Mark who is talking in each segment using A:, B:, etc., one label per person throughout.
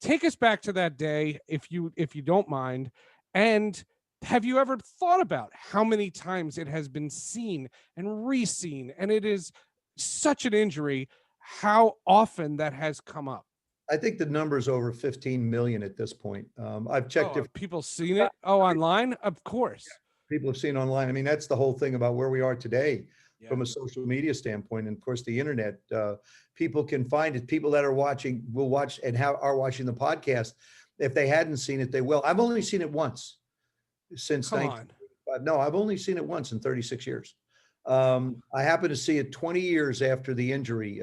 A: take us back to that day, if you don't mind. And have you ever thought about how many times it has been seen and re-seen, and it is such an injury, how often that has come up?
B: I think the number is over 15 million at this point. I've checked
A: Oh,
B: if
A: have people seen it? Oh, online? Of course.
B: people have seen online. I mean, that's the whole thing about where we are today
A: Yeah.
B: from a social media standpoint. And of course, the internet, people can find it. People that are watching will watch and are watching the podcast. If they hadn't seen it, they will. I've only seen it once since
A: Come
B: 19.
A: on.
B: No, I've only seen it once in 36 years. I happened to see it 20 years after the injury.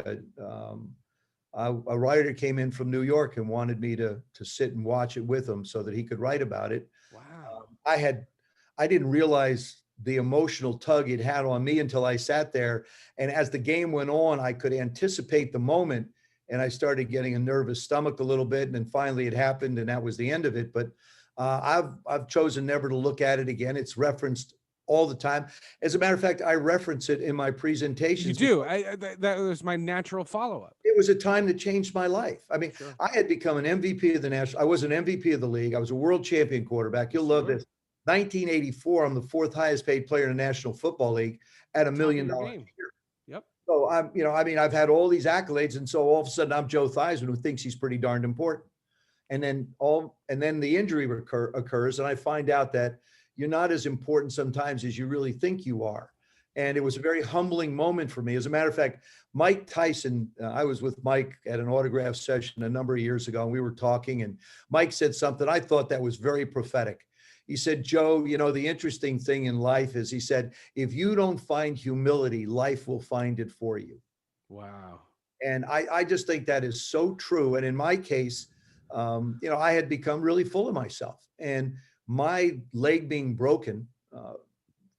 B: A writer came in from New York and wanted me to sit and watch it with him so that he could write about it.
A: Wow.
B: I didn't realize the emotional tug it had on me until I sat there. And as the game went on, I could anticipate the moment, and I started getting a nervous stomach a little bit. And then finally it happened, and that was the end of it. But I've chosen never to look at it again. It's referenced all the time. As a matter of fact, I reference it in my presentations.
A: You do. That was my natural follow-up.
B: It was a time that changed my life. I mean,
A: Sure.
B: I had become an MVP of the national. I was an MVP of the league. I was a world champion quarterback. You'll love
A: Sure.
B: this. 1984, I'm the fourth highest paid player in the National Football League at $1
A: Top of
B: million
A: your
B: a
A: game.
B: year.
A: Yep.
B: So I mean, I've had all these accolades, and so all of a sudden I'm Joe Theismann, who thinks he's pretty darned important. And then the injury occurs, and I find out that you're not as important sometimes as you really think you are. And it was a very humbling moment for me. As a matter of fact, Mike Tyson, I was with Mike at an autograph session a number of years ago, and we were talking, and Mike said something I thought that was very prophetic. He said, Joe, you know, the interesting thing in life is, he said, if you don't find humility, life will find it for you.
A: Wow.
B: And I just think that is so true. And in my case, I had become really full of myself, and my leg being broken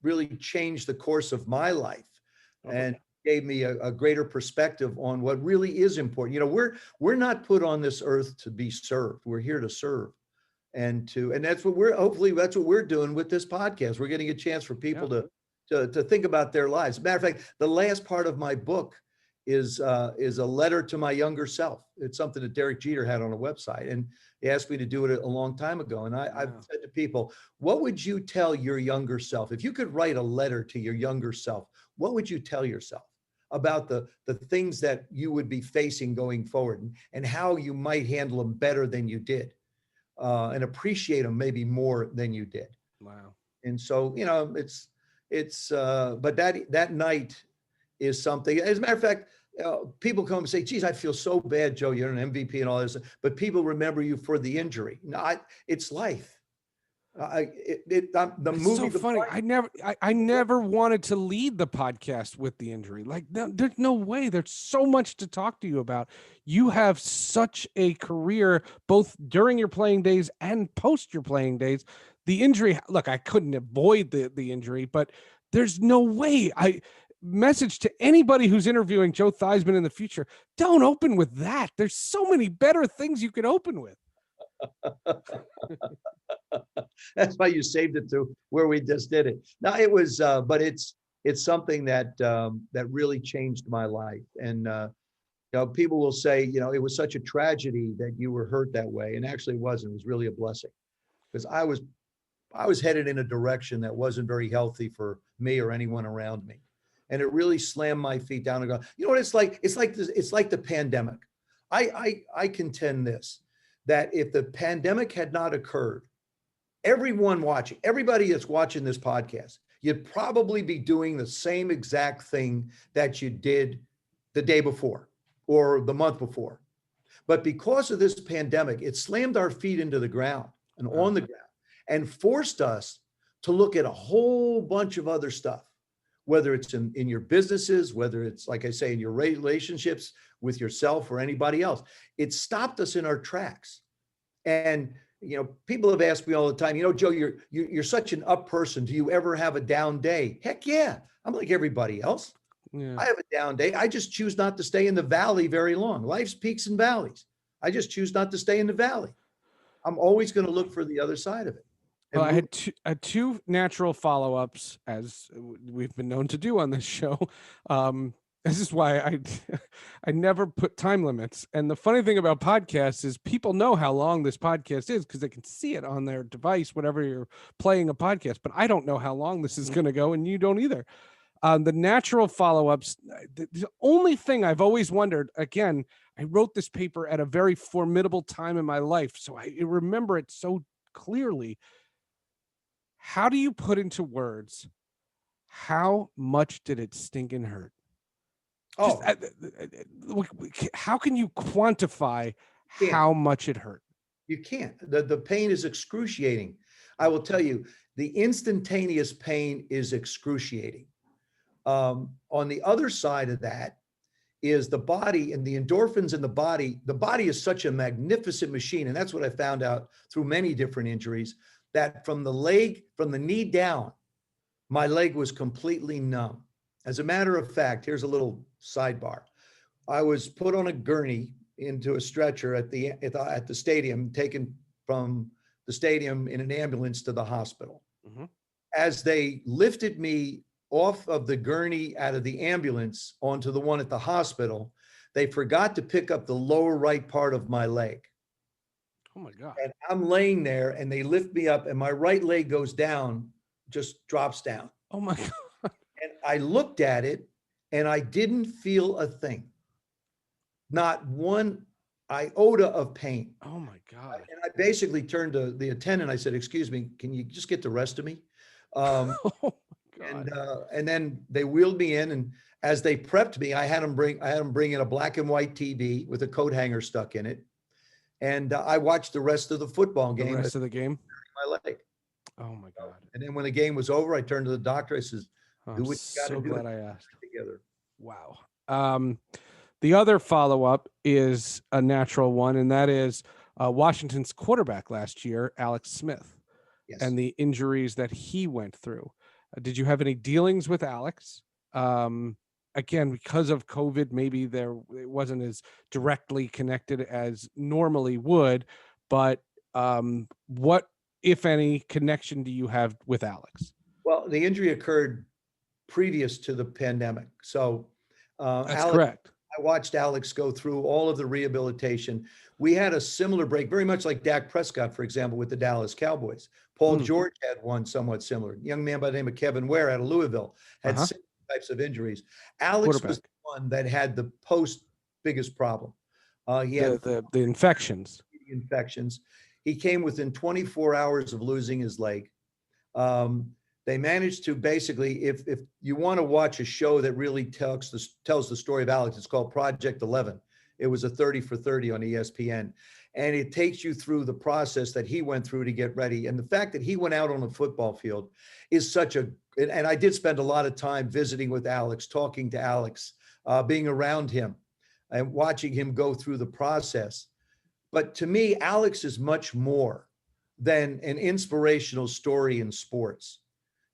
B: really changed the course of my life, and gave me a greater perspective on what really is important. You know, we're not put on this earth to be served. We're here to serve. And that's what hopefully that's what we're doing with this podcast. We're getting a chance for people to think about their lives. As a matter of fact, the last part of my book is a letter to my younger self. It's something that Derek Jeter had on a website, and he asked me to do it a long time ago. And I've said to people, what would you tell your younger self? If you could write a letter to your younger self, what would you tell yourself about the things that you would be facing going forward, and how you might handle them better than you did, and appreciate them maybe more than you did?
A: Wow.
B: And so, but that night is something. As a matter of fact, people come and say, geez, I feel so bad, Joe, you're an MVP and all this, but people remember you for the injury. No, it's life.
A: It's so funny. I never wanted to lead the podcast with the injury. Like, there's no way. There's so much to talk to you about. You have such a career, both during your playing days and post your playing days. The injury, look, I couldn't avoid the injury, but there's no way. Message to anybody who's interviewing Joe Theismann in the future: don't open with that. There's so many better things you could open with.
B: That's why you saved it to where we just did it. Now it was, but it's something that really changed my life. And people will say, it was such a tragedy that you were hurt that way, and actually it wasn't. It was really a blessing, because I was headed in a direction that wasn't very healthy for me or anyone around me. And it really slammed my feet down and go, you know what it's like? It's like this, it's like the pandemic. I contend this, that if the pandemic had not occurred, everybody that's watching this podcast, you'd probably be doing the same exact thing that you did the day before or the month before. But because of this pandemic, it slammed our feet into the ground and on the ground, and forced us to look at a whole bunch of other stuff, whether it's in your businesses, whether it's, like I say, in your relationships with yourself or anybody else. It stopped us in our tracks. And, people have asked me all the time, Joe, you're such an up person. Do you ever have a down day? Heck yeah. I'm like everybody else. Yeah. I have a down day. I just choose not to stay in the valley very long. Life's peaks and valleys. I just choose not to stay in the valley. I'm always going to look for the other side of it.
A: Well, I had two natural follow-ups, as we've been known to do on this show. This is why I I never put time limits. And the funny thing about podcasts is people know how long this podcast is because they can see it on their device whenever you're playing a podcast. But I don't know how long this is going to go, and you don't either. The natural follow-ups. The only thing I've always wondered. Again, I wrote this paper at a very formidable time in my life, so I remember it so clearly. How do you put into words how much did it stink and hurt? Just
B: Oh,
A: how can you quantify
B: yeah.
A: how much it hurt?
B: You can't. The pain is excruciating. I will tell you, the instantaneous pain is excruciating. On the other side of that is the body and the endorphins in the body. The body is such a magnificent machine. And that's what I found out through many different injuries, that from the knee down, my leg was completely numb. As a matter of fact, here's a little sidebar. I was put on a gurney into a stretcher at the stadium, taken from the stadium in an ambulance to the hospital.
A: Mhm.
B: As they lifted me off of the gurney out of the ambulance onto the one at the hospital, they forgot to pick up the lower right part of my leg.
A: Oh my God.
B: And I'm laying there and they lift me up and my right leg goes down, just drops down.
A: Oh my God.
B: And I looked at it and I didn't feel a thing. Not one iota of pain.
A: Oh my God.
B: And I basically turned to the attendant. I said, "Excuse me, can you just get the rest of me?" Um,
A: Oh my God.
B: and then they wheeled me in, and as they prepped me, I had them bring in a black and white TV with a coat hanger stuck in it, and I watched the rest of the football
A: The
B: game.
A: rest of the game.
B: My leg.
A: Oh my God.
B: And then when the game was over, I turned to the doctor. I says,
A: I'm
B: "Do what you got to
A: so
B: do
A: glad I asked.
B: together."
A: Wow. The other follow-up is a natural one, and that is Washington's quarterback last year, Alex Smith,
B: Yes.
A: and the injuries that he went through. Did you have any dealings with Alex? Again, because of COVID, maybe it wasn't as directly connected as normally would, but what, if any, connection do you have with Alex?
B: Well, the injury occurred previous to the pandemic. So,
A: That's
B: Alex,
A: correct.
B: I watched Alex go through all of the rehabilitation. We had a similar break, very much like Dak Prescott, for example, with the Dallas Cowboys. Paul George had one somewhat similar. A young man by the name of Kevin Ware out of Louisville had similar types of injuries. Alex was the one that had the post biggest problem. He had
A: the infections.
B: infections. He came within 24 hours of losing his leg. They managed to basically, if you want to watch a show that really tells the story of Alex, it's called Project 11. It was a 30 for 30 on ESPN. And it takes you through the process that he went through to get ready. And the fact that he went out on a football field is and I did spend a lot of time visiting with Alex, talking to Alex, being around him and watching him go through the process. But to me, Alex is much more than an inspirational story in sports.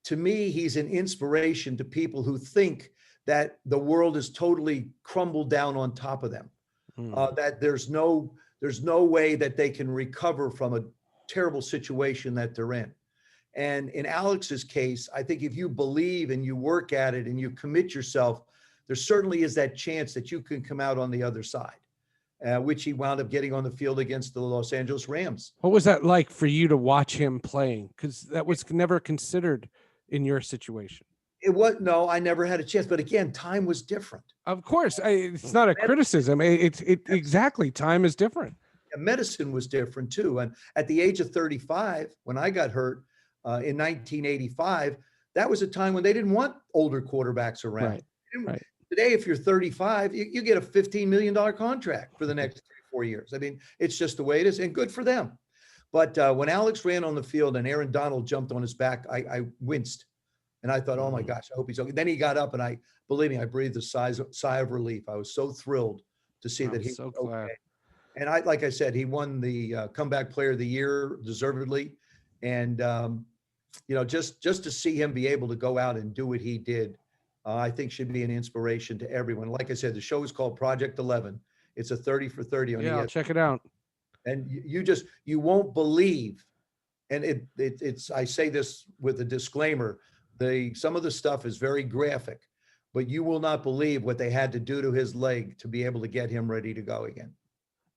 B: To me, he's an inspiration to people who think that the world is totally crumbled down on top of them, that there's no way that they can recover from a terrible situation that they're in. And in Alex's case, I think if you believe and you work at it and you commit yourself, there certainly is that chance that you can come out on the other side, which he wound up getting on the field against the Los Angeles Rams.
A: What was that like for you to watch him playing? Because that was never considered in your situation.
B: No, I never had a chance. But again, time was different.
A: Of course, it's not a criticism. Exactly. Time is different.
B: Medicine was different too. And at the age of 35, when I got hurt in 1985, that was a time when they didn't want older quarterbacks around.
A: Right.
B: Today, if you're 35, you get a $15 million contract for the next 3-4 years. I mean, it's just the way it is, and good for them. But when Alex ran on the field and Aaron Donald jumped on his back, I winced. And I thought, oh my gosh, I hope he's okay. Then he got up and believe me, I breathed a sigh of relief. I was so thrilled to see that he was
A: so glad.
B: Okay. And like I said, he won the comeback player of the year deservedly. And, just to see him be able to go out and do what he did, I think should be an inspiration to everyone. Like I said, the show is called Project 11. It's a 30 for 30 on ESPN.
A: I'll check it out.
B: And you won't believe. And it's I say this with a disclaimer, some of the stuff is very graphic, but you will not believe what they had to do to his leg to be able to get him ready to go again.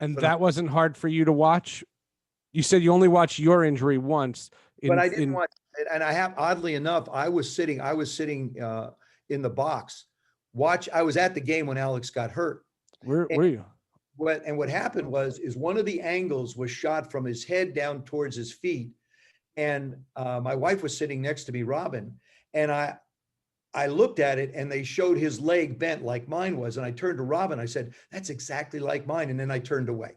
A: And that wasn't hard for you to watch. You said you only watched your injury once.
B: But I didn't watch it, and I have, oddly enough, I was sitting in the box. I was at the game when Alex got hurt.
A: Where were you?
B: What happened is one of the angles was shot from his head down towards his feet, and my wife was sitting next to me, Robin, and I looked at it, and they showed his leg bent like mine was, and I turned to Robin. I said, "That's exactly like mine," and then I turned away.